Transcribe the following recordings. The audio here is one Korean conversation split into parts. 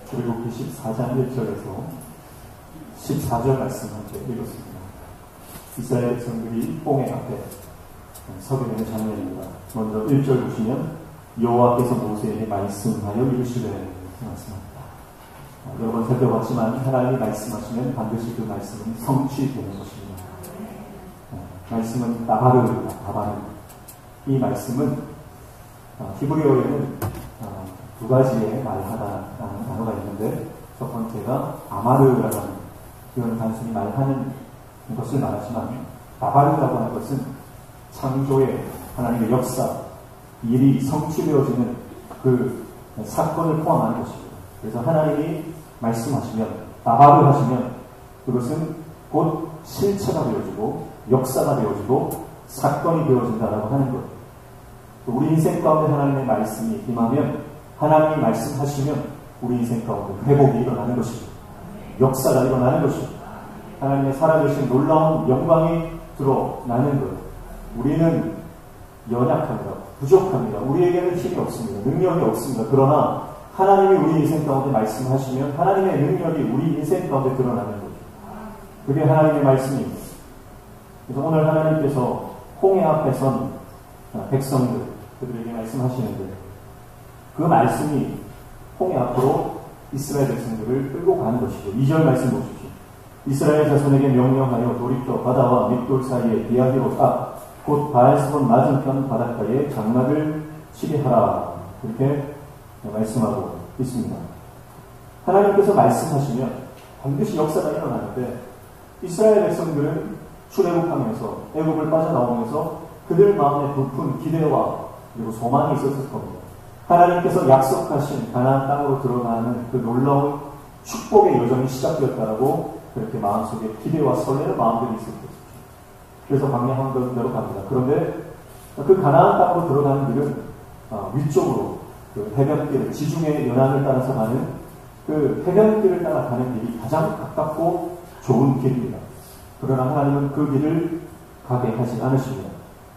출애굽기 14장 1절에서 14절 말씀 함께 읽었습니다. 이스라엘 백성들이 홍해 앞에 서게 되는 장면입니다. 먼저 1절 보시면 여호와께서 모세에게 말씀하여 이르시되 말씀합니다. 여러 번 살펴봤지만 하나님이 말씀하시면 반드시 그 말씀은 성취되는 것입니다. 말씀은 나바르입니다. 나바르. 이 말씀은 히브리어에는 두 가지의 말하다라는 단어가 있는데, 첫 번째가 아마르라고 하는, 이건 단순히 말하는 것을 말하지만 나바르라고 하는 것은 창조의 하나님의 역사, 일이 성취되어지는 그 사건을 포함하는 것입니다. 그래서 하나님이 말씀하시면, 나바르 하시면 그것은 곧 실체가 되어지고 역사가 되어지고 사건이 되어진다라고 하는 것. 우리 인생 가운데 하나님의 말씀이 임하면, 하나님이 말씀하시면 우리 인생 가운데 회복이 일어나는 것입니다. 역사가 일어나는 것입니다. 하나님의 살아계신 놀라운 영광이 드러나는 것. 우리는 연약합니다. 부족합니다. 우리에게는 힘이 없습니다. 능력이 없습니다. 그러나 하나님이 우리 인생 가운데 말씀하시면 하나님의 능력이 우리 인생 가운데 드러나는 거죠. 그게 하나님의 말씀입니다. 그래서 오늘 하나님께서 홍해 앞에 선 백성들, 그들에게 말씀하시는데, 그 말씀이 홍해 앞으로 이스라엘 백성들을 끌고 가는 것이죠. 2절 말씀 보십시오. 이스라엘 자손에게 명령하여 돌이켜 바다와 밋돌 사이에 비아히로 곧 바알스본 맞은편 바닷가에 장막을 치게 하라. 그렇게 말씀하고 있습니다. 하나님께서 말씀하시면 반드시 역사가 일어나는데, 이스라엘 백성들은 출애굽하면서 애굽을 빠져나오면서 그들 마음에 부푼 기대와 그리고 소망이 있었을 겁니다. 하나님께서 약속하신 가나안 땅으로 들어가는 그 놀라운 축복의 여정이 시작되었다라고 그렇게 마음속에 기대와 설레는 마음들이 있을 것이죠. 그래서 광야 한가운데로 갑니다. 그런데 그 가나안 땅으로 들어가는 길은 위쪽으로 그 해변길, 지중해 연안을 따라서 가는 그 해변길을 따라 가는 길이 가장 가깝고 좋은 길입니다. 그러나 하나님은 그 길을 가게 하지 않으십니다.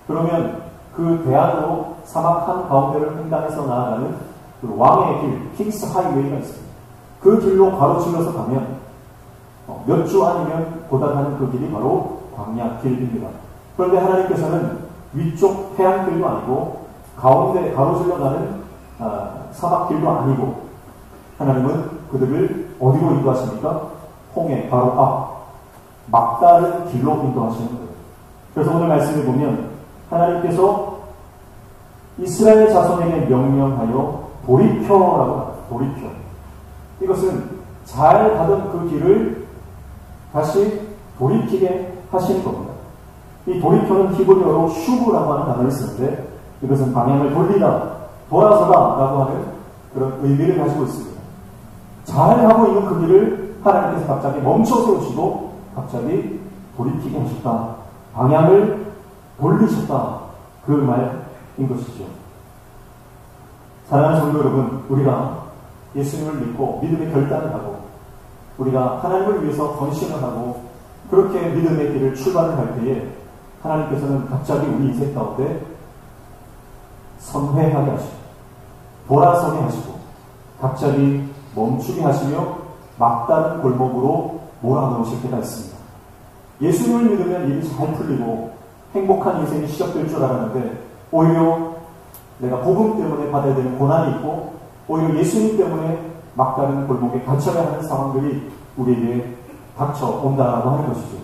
그러면 그 대안으로 사막 한가운데를 횡단해서 나아가는 그 왕의 길, 킹스 하이웨이가 있습니다. 그 길로 가로질러서 가면 몇 주 아니면 도달하는 그 길이 바로 광야 길입니다. 그런데 하나님께서는 위쪽 해안길도 아니고 가운데 가로질러 가는 사막 길도 아니고, 하나님은 그들을 어디로 인도하십니까? 홍해 바로 앞 막다른 길로 인도하시는 거예요. 그래서 오늘 말씀을 보면 하나님께서 이스라엘 자손에게 명령하여 돌이켜라고 합니다. 돌이켜. 이것은 잘 가던 그 길을 다시 돌이키게 하시는 겁니다. 이 돌이켜는 히브리어로 슈브라고 하는 단어를 쓰는데, 이것은 방향을 돌리다, 돌아서다 라고 하는 그런 의미를 가지고 있습니다. 잘 하고 있는 그 길을 하나님께서 갑자기 멈춰 세우시고 갑자기 돌이키게 하셨다. 방향을 돌리셨다. 그 말인 것이죠. 사랑하는 성도 여러분, 우리가 예수님을 믿고 믿음의 결단을 하고 우리가 하나님을 위해서 헌신을 하고 그렇게 믿음의 길을 출발을 할 때에 하나님께서는 갑자기 우리 인생 가운데 선회하게 하시고 돌아서게 하시고 갑자기 멈추게 하시며 막다른 골목으로 몰아넣으실 때가 있습니다. 예수님을 믿으면 일이 잘 풀리고 행복한 인생이 시작될 줄 알았는데, 오히려 내가 복음 때문에 받아야 되는 고난이 있고 오히려 예수님 때문에 막다른 골목에 갇혀야 하는 상황들이 우리에게 닥쳐온다라고 하는 것이죠.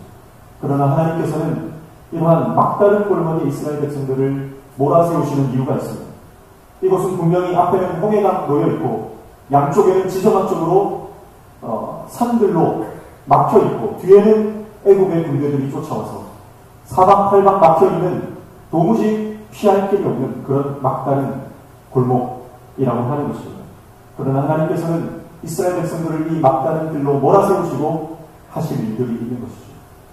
그러나 하나님께서는 이러한 막다른 골목에 이스라엘 백성들을 몰아세우시는 이유가 있습니다. 이곳은 분명히 앞에는 홍해가 놓여있고 양쪽에는 지정학적으로 산들로 막혀있고 뒤에는 애국의 군대들이 쫓아와서 사방팔방 막혀있는 도무지 피할 길이 없는 그런 막다른 골목이라고 하는 것입니다. 그러나 하나님께서는 이스라엘 백성들을 이 막다른 길로 몰아세우시고 하실 일들이 있는 것이죠.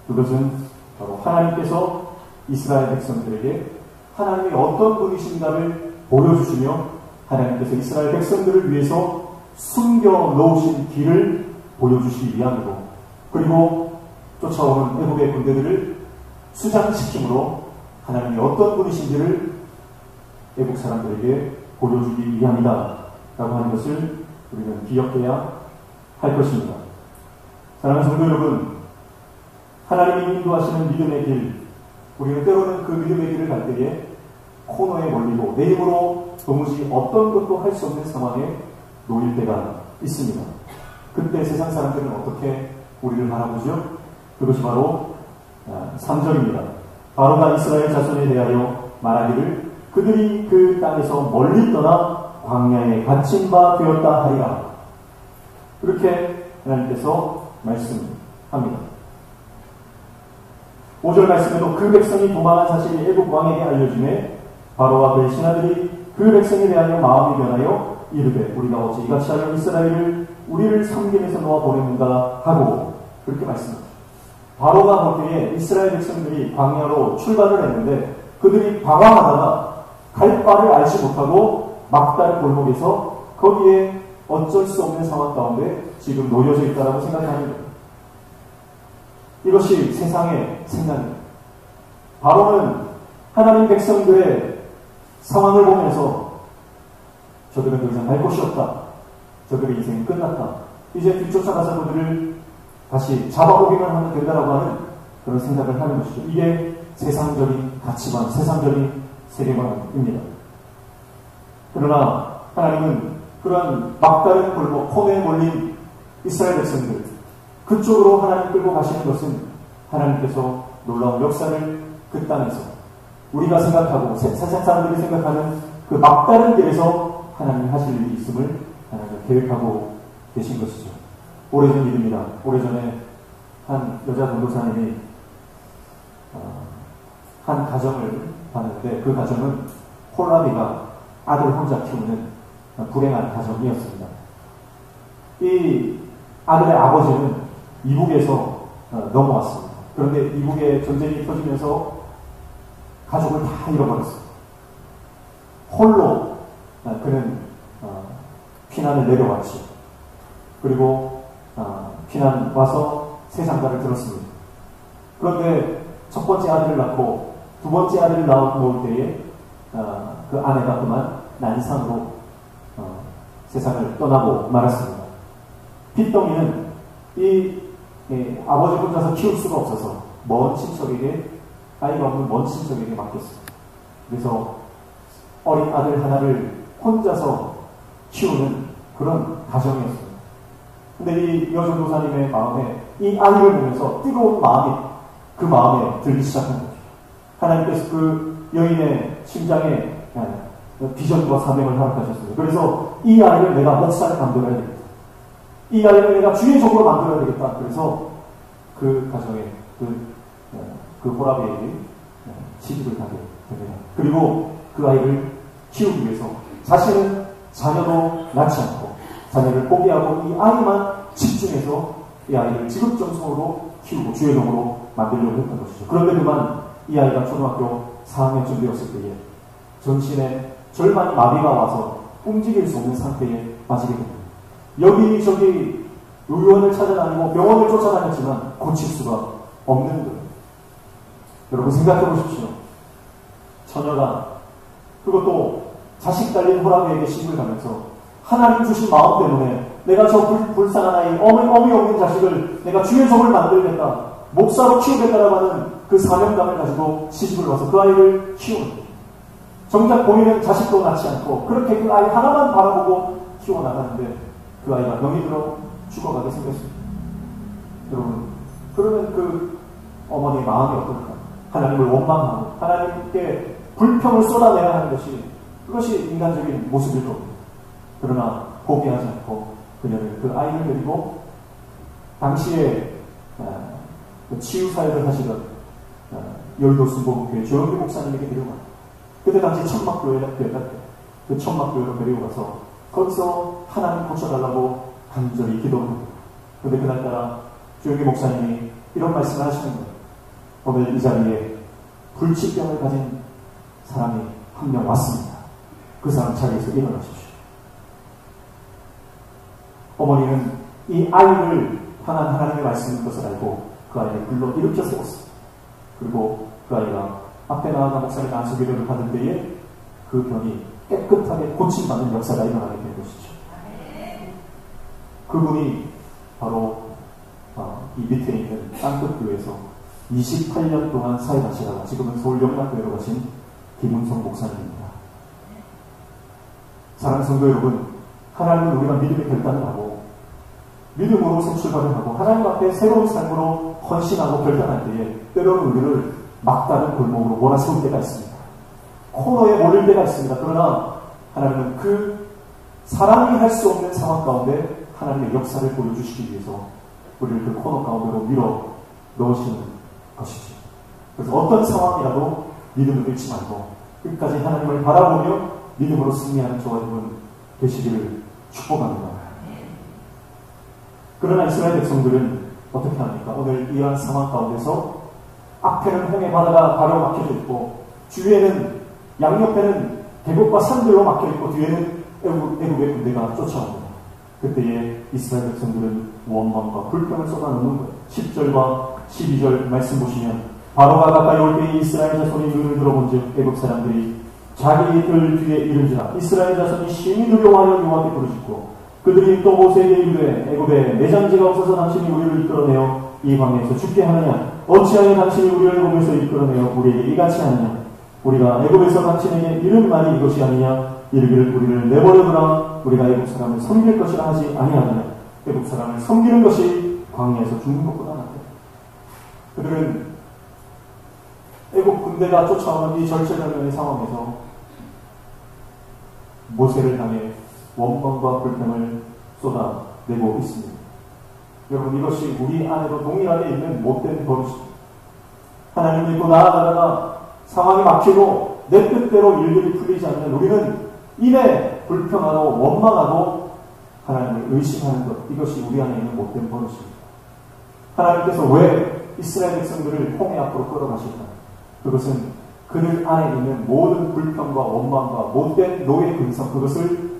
그것은 바로 하나님께서 이스라엘 백성들에게 하나님이 어떤 분이신가를 보여주시며 하나님께서 이스라엘 백성들을 위해서 숨겨놓으신 길을 보여주시기 위함이고, 그리고 쫓아오는 애국의 군대들을 수장시킴으로 하나님이 어떤 분이신지를 애국 사람들에게 보여주기 위함이다 라고 하는 것을 우리는 기억해야 할 것입니다. 사랑하는 성도 여러분, 하나님이 인도하시는 믿음의 길, 우리는 때로는 그 믿음의 길을 갈 때에 코너에 몰리고 내 힘으로 도무지 어떤 것도 할 수 없는 상황에 놓일 때가 있습니다. 그때 세상 사람들은 어떻게 우리를 바라보죠? 그것이 바로 3절입니다. 바로가 이스라엘 자손에 대하여 말하기를 그들이 그 땅에서 멀리 떠나 광야에 갇힌 바 되었다 하리라. 그렇게 하나님께서 말씀합니다. 5절 말씀에도 그 백성이 도망한 사실이 애국 왕에게 알려지매 바로와 그의 신하들이 그 백성에 대하여 마음이 변하여 이르되 우리가 어찌 이같이 하여 이스라엘을 우리를 섬김에서 놓아 보내는가 하고 그렇게 말씀합니다. 바로가 볼 때에 이스라엘 백성들이 광야로 출발을 했는데 그들이 방황하다가 갈 바를 알지 못하고 막다른 골목에서 거기에 어쩔 수 없는 상황 가운데 지금 놓여져 있다고 생각하는 거예요. 이것이 세상의 생각입니다. 바로는 하나님 백성들의 상황을 보면서 저들은 더 이상 갈 곳이 없다. 저들의 인생이 끝났다. 이제 뒤쫓아가서 그들을 다시 잡아오기만 하면 된다라고 하는 그런 생각을 하는 것이죠. 이게 세상적인 가치관, 세상적인 세계관입니다. 그러나 하나님은 그런 막다른 골목, 코너에 몰린 이스라엘 백성들, 그쪽으로 하나님 끌고 가시는 것은 하나님께서 놀라운 역사를 그 땅에서 우리가 생각하고 세상 사람들이 생각하는 그 막다른 길에서 하나님이 하실 일이 있음을 하나님 계획하고 계신 것이죠. 오래전 일입니다. 오래전에 한 여자 전도사님이 한 가정을 봤는데 그 가정은 홀라비가 아들 혼자 키우는 불행한 가정이었습니다. 이 아들의 아버지는 이북에서 넘어왔습니다. 그런데 이북에 전쟁이 터지면서 가족을 다 잃어버렸습니다. 홀로 그는 피난을 내려왔죠. 그리고 피난 와서 새 장가를 들었습니다. 그런데 첫 번째 아들을 낳고 두 번째 아들을 낳을 때에 그 아내가 그만 난상으로 세상을 떠나고 말았습니다. 핏덩이는 이 아버지 혼자서 키울 수가 없어서 먼 친척에게, 아이가 없는 먼 친척에게 맡겼습니다. 그래서 어린 아들 하나를 혼자서 키우는 그런 가정이었습니다. 근데 이 여전도사님의 마음에 이 아이를 보면서 뜨거운 마음이 그 마음에 들기 시작한 거죠. 하나님께서 그 여인의 심장에 비전과 사명을 허락하셨습니다. 그래서 이 아이를 내가 목사를 만들어야 되겠다. 이 아이를 내가 주의 종으로 만들어야 되겠다. 그래서 그 가정에 그 호라비에게 시집을 가게 됩니다. 그리고 그 아이를 키우기 위해서 자신은 자녀도 낳지 않고 자녀를 포기하고 이 아이만 집중해서 이 아이를 지급정성으로 키우고 주의 종으로 만들려고 했던 것이죠. 그런데 그만 이 아이가 초등학교 4학년쯤 되었을 때에 전신에 절반이 마비가 와서 움직일 수 없는 상태에 빠지게 됩니다. 여기저기 의원을 찾아다니고 병원을 쫓아다녔지만 고칠 수가 없는 거예요. 여러분 생각해 보십시오. 처녀가 그것도 자식 달린 호랑이에게 시집을 가면서 하나님 주신 마음 때문에 내가 저 불쌍한 아이, 어미 없는 자식을 내가 주의 종을 만들겠다, 목사로 키우겠다라고 하는 그 사명감을 가지고 시집을 와서 그 아이를 키우는 거예요. 정작 본인은 자식도 낳지 않고 그렇게 그 아이 하나만 바라보고 키워나가는데 그 아이가 병이 들어 죽어가게 생겼습니다. 여러분, 그러면 그 어머니의 마음이 어떨까? 하나님을 원망하고 하나님께 불평을 쏟아내야 하는 그것이 인간적인 모습일 겁니다. 그러나 포기하지 않고 그녀는 그 아이를 데리고 당시에 치유사역을 하시던 열도순복음교회 조영기 목사님에게 데려가요. 그때 당시 천막교회가 그 천막교회로 데리고 가서 거기서 하나님 고쳐달라고 간절히 기도를 합니다. 그런데 그날따라 조영기 목사님이 이런 말씀을 하시는 거예요. 오늘 이 자리에 불치병을 가진 사람이 한 명 왔습니다. 그 사람 자리에서 일어나십시오. 어머니는 이 아이를 향한 하나님의 말씀인 것을 알고 그 아이를 불러 일으켜 세웠습니다. 그리고 그 아이가 앞에 나아가 목사님 안수기도를 받을 때에 그 병이 깨끗하게 고침받는 역사가 일어나게 된 것이죠. 그분이 바로 이 밑에 있는 땅끝교회에서 28년 동안 사역하시다가 지금은 서울영락교회로 가신 김은성 목사님입니다. 사랑하는 성도 여러분, 하나님은 우리가 믿음의 결단을 하고 믿음으로 새 출발을 하고 하나님 앞에 새로운 삶으로 헌신하고 결단할 때에 때로는 우리를 막다른 골목으로 몰아세울 때가 있습니다. 코너에 몰릴 때가 있습니다. 그러나 하나님은 그 사람이 할 수 없는 상황 가운데 하나님의 역사를 보여주시기 위해서 우리를 그 코너 가운데로 밀어 넣으시는 것이죠. 그래서 어떤 상황이라도 믿음을 잃지 말고 끝까지 하나님을 바라보며 믿음으로 승리하는 저와 여러분 되시기를 축복합니다. 그러나 이스라엘 백성들은 어떻게 합니까? 오늘 이러한 상황 가운데서 앞에는 홍해 바다가 가로 막혀져 있고 주위에는 양옆에는 계곡과 산들로 막혀 있고 뒤에는 애국의 군대가 쫓아옵니다. 그때에 이스라엘 백성들은 원망과 불평을 쏟아놓는 거예요. 10절과 12절 말씀 보시면 바로가 가까이 올 때에 이스라엘 자손이 눈을 들어본즉 애국 사람들이 자기들 뒤에 이른지라 이스라엘 자손이 심히 두려워하여 여호와께 부르짖고 그들이 또 모세에게 이르되 애굽에 매장지가 없어서 당신이 우리를 이끌어내어 이 광야에서 죽게 하느냐 어찌하여 당신이 우리를 애굽에서 이끌어내어 우리에게 이같이 하느냐 우리가 애굽에서 당신에게 이른 말이 이것이 아니냐 이르기를 우리를 내버려두라 우리가 애굽 사람을 섬길 것이라 하지 아니하느냐 애굽 사람을 섬기는 것이 광야에서 죽는 것보다 낫다. 그들은 애국 군대가 쫓아오는 이 절체절명의 상황에서 모세를 향해 원망과 불평을 쏟아내고 있습니다. 여러분 이것이 우리 안에도 동일하게 있는 못된 버릇입니다. 하나님 믿고 나아가다가 상황이 막히고 내 뜻대로 일들이 풀리지 않으면 우리는 이내 불평하고 원망하고 하나님을 의심하는 것 이것이 우리 안에 있는 못된 버릇입니다. 하나님께서 왜 이스라엘 백성들을 홍해 앞으로 끌어가실까? 그것은 그들 안에 있는 모든 불평과 원망과 못된 노예 근성 그것을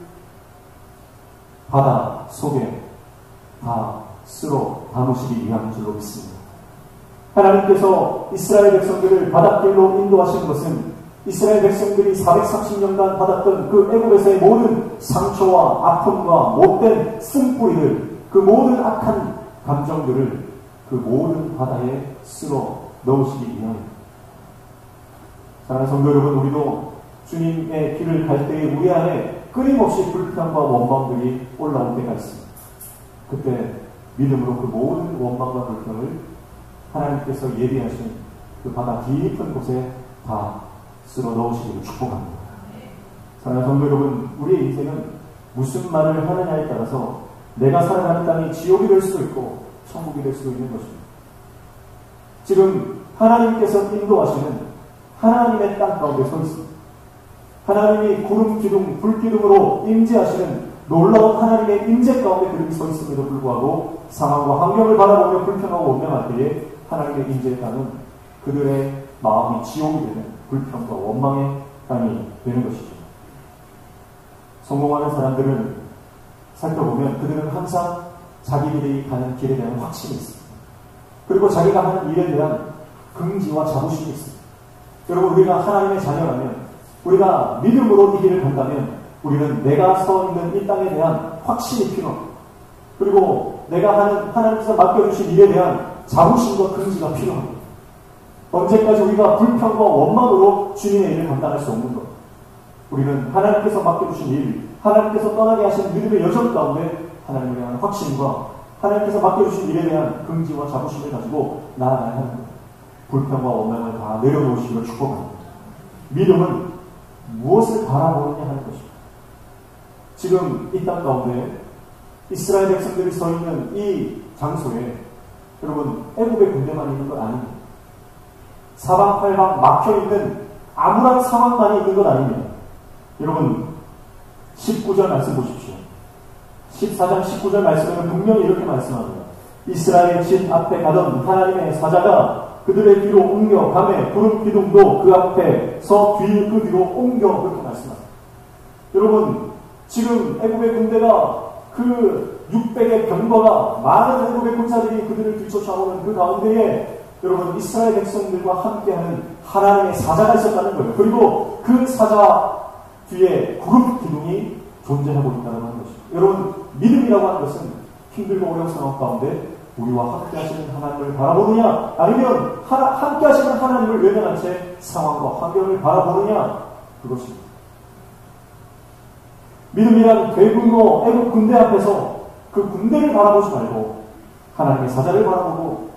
바다 속에 다 쓸어 담으시기 위함인 줄로 믿습니다. 하나님께서 이스라엘 백성들을 바닷길로 인도하신 것은 이스라엘 백성들이 430년간 받았던 그 애굽에서의 모든 상처와 아픔과 못된 쓴뿌리를 그 모든 악한 감정들을 그 모든 바다에 쓸어 넣으시기 위함입니다. 사랑하는 성도 여러분, 우리도 주님의 길을 갈 때에 우리 안에 끊임없이 불평과 원망들이 올라올 때가 있습니다. 그때 믿음으로 그 모든 원망과 불평을 하나님께서 예비하신 그 바다 깊은 곳에 다 쓸어 넣으시기를 축복합니다. 사랑하는 성도 여러분, 우리의 인생은 무슨 말을 하느냐에 따라서 내가 살아가는 땅이 지옥이 될 수도 있고 천국이 될 수도 있는 것입니다. 지금 하나님께서 인도하시는 하나님의 땅 가운데 서 있습니다. 하나님이 구름 기둥, 불 기둥으로 임재하시는 놀라운 하나님의 임재 가운데 그들이 서 있음에도 불구하고 상황과 환경을 바라보며 불평하고 원망할 때에 하나님의 임재의 땅은 그들의 마음이 지옥이 되는 불평과 원망의 땅이 되는 것이죠. 성공하는 사람들은 살펴보면 그들은 항상 자기들이 가는 길에 대한 확신이 있습니다. 그리고 자기가 하는 일에 대한 긍지와 자부심이 있습니다. 여러분, 우리가 하나님의 자녀라면, 우리가 믿음으로 이 길을 간다면, 우리는 내가 서 있는 이 땅에 대한 확신이 필요합니다. 그리고 내가 하는 하나님께서 맡겨주신 일에 대한 자부심과 긍지가 필요합니다. 언제까지 우리가 불평과 원망으로 주님의 일을 감당할 수 없는 것. 우리는 하나님께서 맡겨주신 일, 하나님께서 떠나게 하신 믿음의 여정 가운데 하나님에 대한 확신과 하나님께서 맡겨주신 일에 대한 긍지와 자부심을 가지고 나아가야 하는 것. 불평과 원망을 다 내려놓으시기를 축복합니다. 믿음은 무엇을 바라보느냐 하는 것입니다. 지금 이 땅 가운데 이스라엘 백성들이 서 있는 이 장소에 여러분 애굽의 군대만 있는 것 아닙니다. 사방팔방 막혀있는 아무런 상황만이 있는 것 아닙니다. 여러분 19절 말씀 보십시오. 14장 19절 말씀에는 분명히 이렇게 말씀합니다. 이스라엘 집 앞에 가던 하나님의 사자가 그들의 뒤로 옮겨 가매 구름 기둥도 그 앞에서 그 뒤로 옮겨 그렇게 말씀합니다. 여러분 지금 애굽의 군대가 그 600의 병거가 많은 애굽의 군사들이 그들을 뒤쫓아오는 그 가운데에 여러분 이스라엘 백성들과 함께하는 하나님의 사자가 있었다는 거예요. 그리고 그 사자 뒤에 구름 기둥이 존재하고 있다는 것입니다. 여러분 믿음이라고 하는 것은 힘들고 어려운 상황 가운데 우리와 함께 하시는 하나님을 바라보느냐, 아니면 함께 하시는 하나님을 외면한 채 상황과 환경을 바라보느냐, 그것입니다. 믿음이란 대규모 애국 군대 앞에서 그 군대를 바라보지 말고 하나님의 사자를 바라보고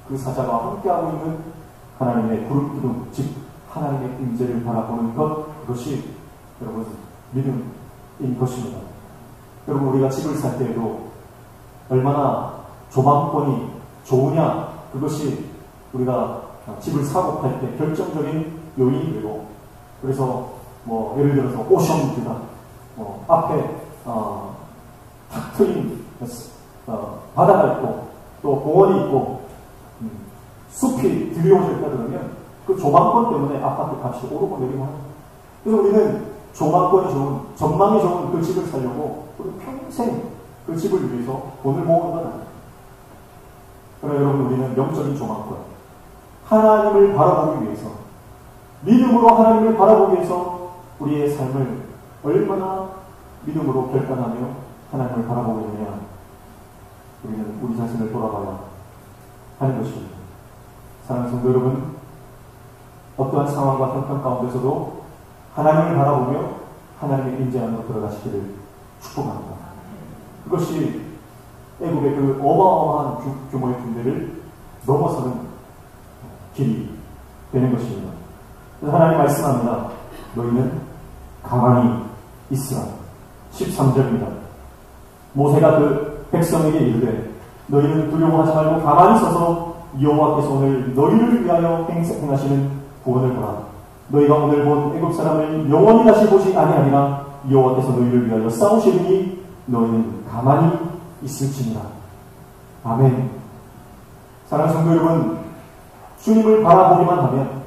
그 사자가 함께하고 있는 하나님의 구름 기둥, 즉 하나님의 임재를 바라보는 것, 그것이 여러분 믿음인 것입니다. 여러분, 우리가 집을 살 때에도 얼마나 조망권이 좋으냐, 그것이 우리가 집을 사고 팔 때 결정적인 요인이 되고, 그래서 예를 들어서 오션뷰가 앞에 탁 트인 바다가 있고 또 공원이 있고 숲이 드리워져 있다 그러면 그 조망권 때문에 아파트 값이 오르고 내리고 하는 거예요. 그래서 우리는 조망권이 좋은, 전망이 좋은 그 집을 살려고 우리 평생 그 집을 위해서 돈을 모으는 건 아니에요. 그러나 여러분, 우리는 영적인 조망권, 하나님을 바라보기 위해서, 믿음으로 하나님을 바라보기 위해서 우리의 삶을 얼마나 믿음으로 결단하며 하나님을 바라보게 되냐, 우리는 우리 자신을 돌아봐야 하는 것입니다. 사랑하는 성도 여러분, 어떠한 상황과 형편 가운데서도 하나님을 바라보며 하나님의 임재 안으로 들어가시기를 축복합니다. 그것이 애국의 그 어마어마한 규모의 군대를 넘어서는 길이 되는 것입니다. 그래서 하나님 말씀합니다. 너희는 가만히 있으라. 13절입니다. 모세가 그 백성에게 이르되 너희는 두려워하지 말고 가만히 서서 여호와께서 오늘 너희를 위하여 행하시는 구원을 보라. 너희가 오늘 본 애굽 사람을 영원히 다시 보지 아니하리라. 여호와께서 너희를 위하여 싸우시리니 너희는 가만히 있을지니라. 아멘. 사랑하는 성도 여러분, 주님을 바라보기만 하면,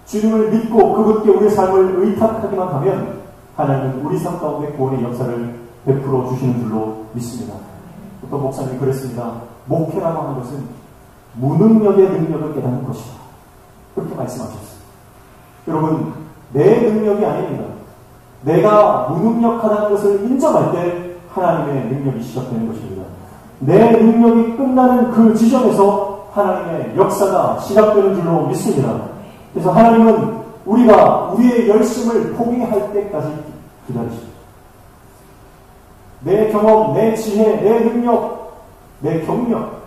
주님을 믿고 그분께 우리의 삶을 의탁하기만 하면 하나님은 우리 삶 가운데 구원의 역사를 베풀어 주시는 줄로 믿습니다. 어떤 목사님이 그랬습니다. 목회라고 하는 것은 무능력의 능력을 깨닫는 것이다. 그렇게 말씀하셨어요. 여러분, 내 능력이 아닙니다. 내가 무능력하다는 것을 인정할 때 하나님의 능력이 시작되는 것입니다. 내 능력이 끝나는 그 지점에서 하나님의 역사가 시작되는 줄로 믿습니다. 그래서 하나님은 우리가 우리의 열심을 포기할 때까지 기다리십니다. 내 경험, 내 지혜, 내 능력, 내 경력,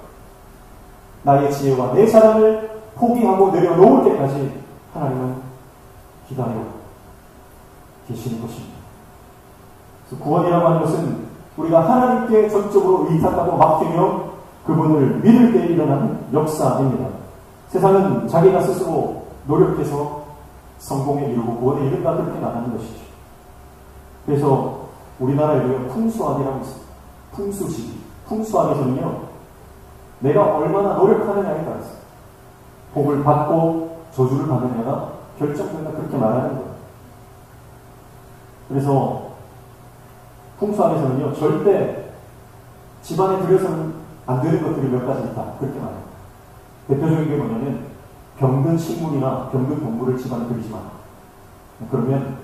나의 지혜와 내 사랑을 포기하고 내려놓을 때까지 하나님은 기다려 계시는 것입니다. 그래서 구원이라고 하는 것은 우리가 하나님께 전적으로 의탁하고 맡기며 그분을 믿을 때 일어나는 역사입니다. 세상은 자기가 스스로 노력해서 성공에 이르고 구원에 이른다 그렇게 말하는 것이죠. 그래서 우리나라에도 풍수학이라고 있습니다. 풍수시. 풍수학에서는요, 내가 얼마나 노력하느냐에 따라서 복을 받고 저주를 받느냐가 결정된다 그렇게 말하는 거예요. 그래서 풍수학에서는요, 절대 집안에 들여서는 안 되는 것들이 몇 가지 있다 그렇게 말해요. 대표적인 게 뭐냐면 병든 식물이나 병든 동물을 집안에 들이지 마. 그러면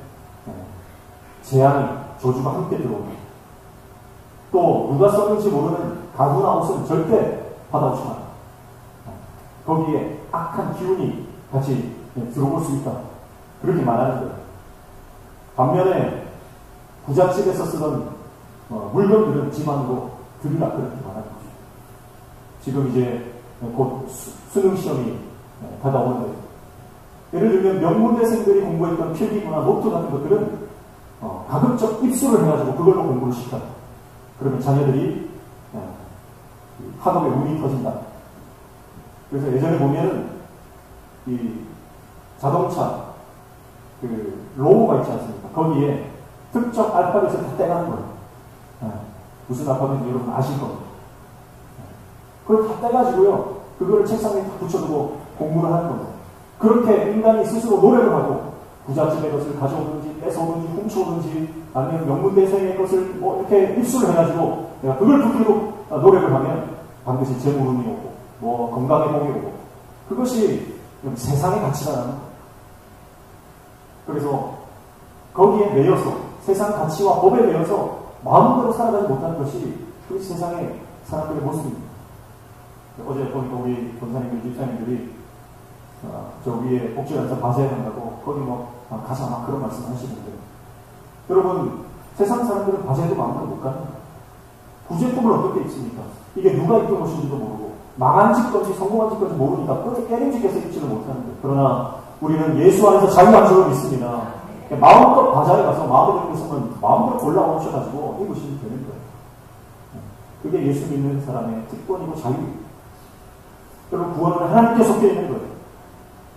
재앙이, 조주가 함께 들어옵니다. 또 누가 썼는지 모르는 가구나 옷은 절대 받아오지 마. 거기에 악한 기운이 같이 들어올 수 있다 그렇게 말하는 거예요. 반면에 부잣집에서 쓰던 물건들은 집 안으로 들이라 그렇게 말하는 거죠. 지금 이제 곧 수능 시험이 다가오는데, 예를 들면 명문대생들이 공부했던 필기구나 노트 같은 것들은 가급적 입수를 해가지고 그걸로 공부를 시켜요. 그러면 자녀들이 학업에 운이 터진다. 그래서 예전에 보면 이 자동차 그 로고가 있지 않습니까? 거기에 특정 알파벳을 다 떼가는 거예요. 무슨 알파벳인지 여러분 아실 겁니다. 그걸 다 떼가지고요, 그거를 책상에 다 붙여두고 공부를 하는 거예요. 그렇게 인간이 스스로 노력을 하고 부잣집의 것을 가져오든지 뺏어오든지 훔쳐오든지 아니면 명문대생의 것을 이렇게 입수를 해가지고 내가 그걸 붙이고 노력을 하면 반드시 재물운이 오고 건강의 복이 오고, 그것이 세상의 가치라는 거예요. 그래서 거기에 매여서 세상 가치와 법에 매여서 마음대로 살아가지 못하는 것이 그 세상의 사람들의 모습입니다. 어제 보니까 우리 권사님들, 집사님들이 저 위에 옥주에서 바세에 간다고 거기 가자 막 그런 말씀 하시는데, 여러분, 세상 사람들은 바세에도 마음대로 못 가는 거예요. 구제품을 어떻게 입습니까? 이게 누가 입던 옷인지도 모르고 망한 집 건지 성공한 집 건지 모르니까 깨림직해서 입지를 못하는 거예요. 그러나 우리는 예수 안에서 자유만족을 믿습니다. 마음껏 바자에 가서 마음대로 입으면 마음대로 골라오셔가지고 입으시면 되는 거예요. 그게 예수 믿는 사람의 특권이고 자유입니다. 여러분, 구원은 하나님께 속해 있는 거예요.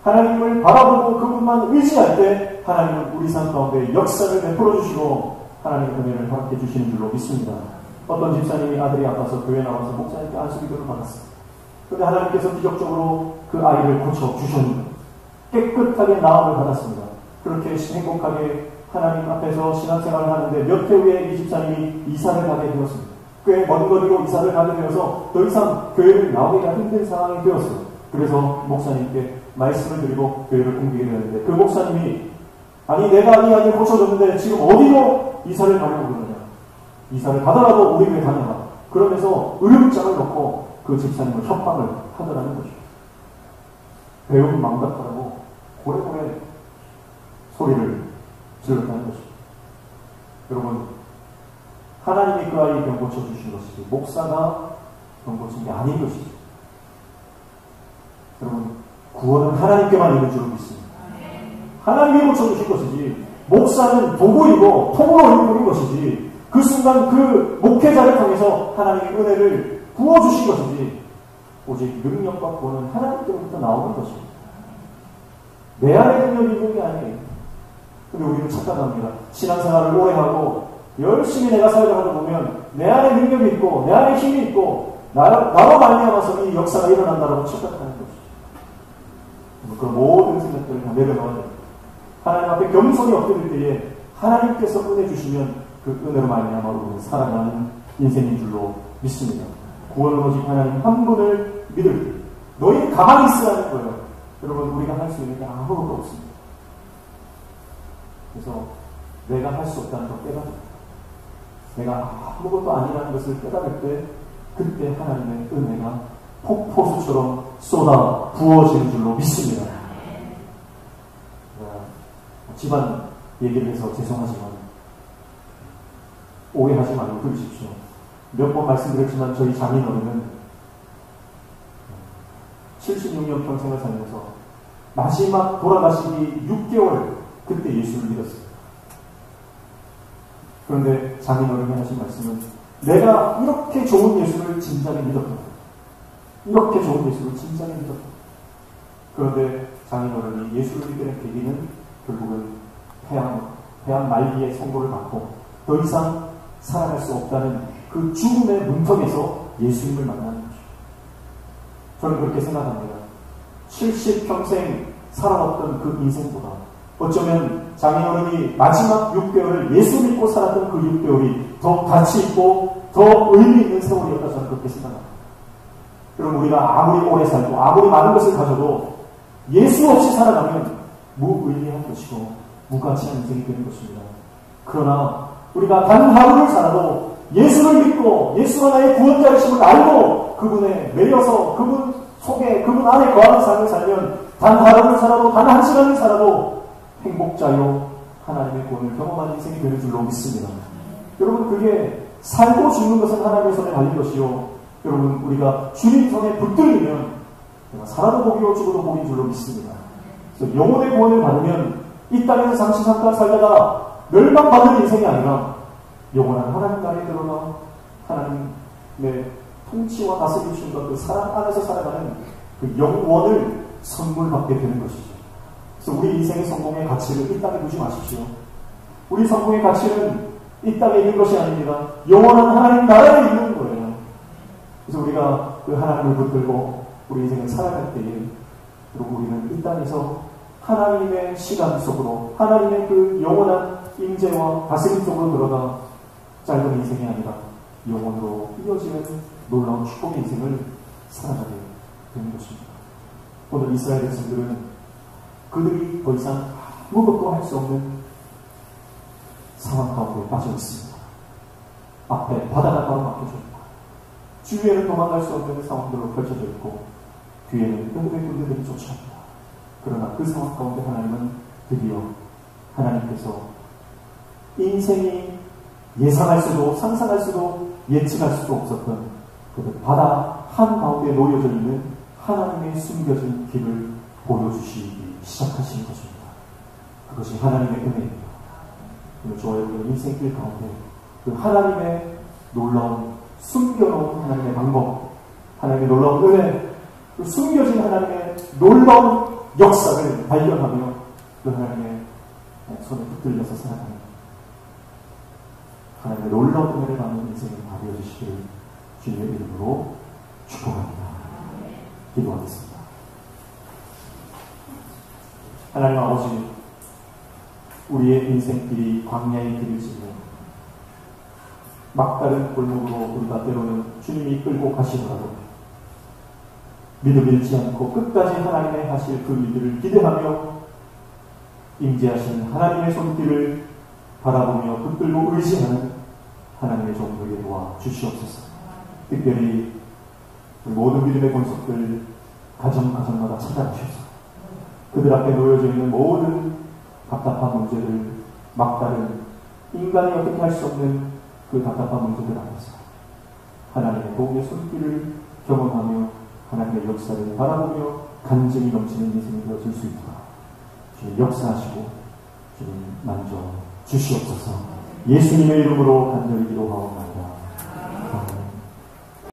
하나님을 바라보고 그분만 의지할 때 하나님은 우리 삶 가운데 역사를 베풀어 주시고 하나님의 은혜를 허락해 주시는 줄로 믿습니다. 어떤 집사님이 아들이 아파서 교회 나와서 목사님께 안수기도를 받았어요. 그런데 하나님께서 기적적으로 그 아이를 고쳐주셨는데 깨끗하게 나음을 받았습니다. 그렇게 행복하게 하나님 앞에서 신앙생활을 하는데 몇 해 후에 이 집사님이 이사를 가게 되었습니다. 꽤 먼 거리로 이사를 가게 되어서 더 이상 교회를 나오기가 힘든 상황이 되었어요. 그래서 목사님께 말씀을 드리고 교회를 옮기게 되었는데 그 목사님이 아니 내가 이 아이를 고쳐줬는데 지금 어디로 이사를 가려고 그러느냐, 이사를 가더라도 우리 교회 다녀라 그러면서 의료장을 놓고 그 집사님을 협박을 하더라는 거죠. 배움 망각하라고 고래고래 소리를 질렀다는 거죠. 여러분, 하나님이 그 아이 병 고쳐주신 것이지 목사가 병 고친 게 아닌 것이죠. 여러분, 구원은 하나님께만 있는 줄로 믿습니다. 하나님이 고쳐주신 것이지 목사는 도구이고 통로를 뿌린 것이지 그 순간 그 목회자를 통해서 하나님의 은혜를 부어주신 것이지 오직 능력과 구원은 하나님께로부터 나오는 것입니다. 내 안에 능력이 있는 게 아니에요. 근데 우리는 착각합니다. 신앙생활을 오래 하고 열심히 내가 사역을 하다 보면 내 안에 능력이 있고 내 안에 힘이 있고 나로 말미암아서 이 역사가 일어난다고 착각하는 것이죠. 그 모든 생각들을 다 내려놓아야 됩니다. 하나님 앞에 겸손히 엎드릴 때에 하나님께서 은혜 주시면 그 은혜로 말미암아 우리는 살아가는 인생인 줄로 믿습니다. 구원은 오직 하나님 한 분을 믿을 때 너희는 가만히 있으라는 거예요. 여러분, 우리가 할 수 있는 게 아무것도 없습니다. 그래서 내가 할 수 없다는 걸 깨달아, 내가 아무것도 아니라는 것을 깨달을 때 그때 하나님의 은혜가 폭포수처럼 쏟아 부어지는 줄로 믿습니다. 집안 얘기를 해서 죄송하지만 오해하지 말고 들으십시오. 몇 번 말씀드렸지만 저희 장인어른은 76년 평생을 살면서 마지막 돌아가시기 6개월 그때 예수를 믿었어요. 그런데 장인어른이 하신 말씀은 내가 이렇게 좋은 예수를 진작에 믿었다. 이렇게 좋은 예수를 진작에 믿었다. 그런데 장인어른이 예수를 믿게 된 계기는 결국은 폐암 말기에 선고를 받고 더 이상 살아갈 수 없다는 그 죽음의 문턱에서 예수님을 만나는 거죠. 저는 그렇게 생각합니다. 70평생 살아왔던 그 인생보다 어쩌면 장인어른이 마지막 6개월을 예수 믿고 살았던 그 6개월이 더 가치 있고 더 의미 있는 세월이었다 저는 그렇게 생각합니다. 여러분, 우리가 아무리 오래 살고 아무리 많은 것을 가져도 예수 없이 살아가면 무의미한 것이고 무가치한 인생이 되는 것입니다. 그러나 우리가 단 하루를 살아도 예수를 믿고 예수가 나의 구원자이심을 알고 그분에 매여서 그분 속에 그분 안에 거하는 삶을 살면 단 하루를 살아도 단 한 시간을 살아도 행복자요 하나님의 구원을 경험하는 인생이 되는 줄로 믿습니다. 여러분, 그게 살고 죽는 것은 하나님의 손에 달린 것이요, 여러분, 우리가 주님 손에 붙들리면 살아도 복이요 죽어도 복인 줄로 믿습니다. 그래서 영혼의 구원을 받으면 이 땅에서 잠시 잠깐 살다가 멸망받는 인생이 아니라 영원한 하나님 나라에 들어가 하나님의 통치와 다스리심과 그 사랑 안에서 살아가는 그 영원을 선물받게 되는 것이죠. 그래서 우리 인생의 성공의 가치를 이 땅에 두지 마십시오. 우리 성공의 가치는 이 땅에 있는 것이 아닙니다. 영원한 하나님 나라에 있는 거예요. 그래서 우리가 그 하나님을 붙들고 우리 인생을 살아갈 때에 그리고 우리는 이 땅에서 하나님의 시간 속으로 하나님의 그 영원한 임재와 다스림 속으로 들어가 짧은 인생이 아니라 영원으로 이어지는 놀라운 축복의 인생을 살아가게 되는 것입니다. 오늘 이스라엘 백성들은 그들이 더 이상 아무것도 할 수 없는 상황 가운데 빠져 있습니다. 앞에 바다가 바로 막혀줍니다. 주위에는 도망갈 수 없는 상황들로 펼쳐져 있고 뒤에는 은혜의 군대들이 쫓아옵니다. 그러나 그 상황 가운데 하나님은 드디어 하나님께서 인생이 예상할 수도 상상할 수도 예측할 수도 없었던 그 바다 한가운데 놓여져 있는 하나님의 숨겨진 길을 보여주시기 시작하신 것입니다. 그것이 하나님의 은혜입니다. 오늘 저와 여러분의 인생길 가운데 그 하나님의 놀라운 숨겨놓은 하나님의 방법, 하나님의 놀라운 은혜, 그 숨겨진 하나님의 놀라운 역사를 발견하며 그 하나님의 손에 붙들려서 살아가는 하나님의 놀라운 은혜를 받는 인생이 다 되어주시기를 주님의 이름으로 축복합니다. 기도하겠습니다. 하나님 아버지, 우리의 인생길이 광야의 길이지만 막다른 골목으로 우리가 때로는 주님이 끌고 가시더라도 믿음 잃지 않고 끝까지 하나님의 하실 그 일들을 기대하며 임재하시는 하나님의 손길을 바라보며 붙들고 의지하는 하나님의 종들에게 도와 주시옵소서. 특별히 우리 모든 믿음의 권속들 가정마다 찾아가셔서 그들 앞에 놓여져 있는 모든 답답한 문제들, 막다른 인간이 어떻게 할 수 없는 그 답답한 문제들 앞에서 하나님의 도움의 손길을 경험하며 하나님의 역사를 바라보며 간증이 넘치는 인생이 되어질 수 있도록 주님 역사하시고 주님 만져 주시옵소서. 예수님의 이름으로 간절히 기도하옵나이다.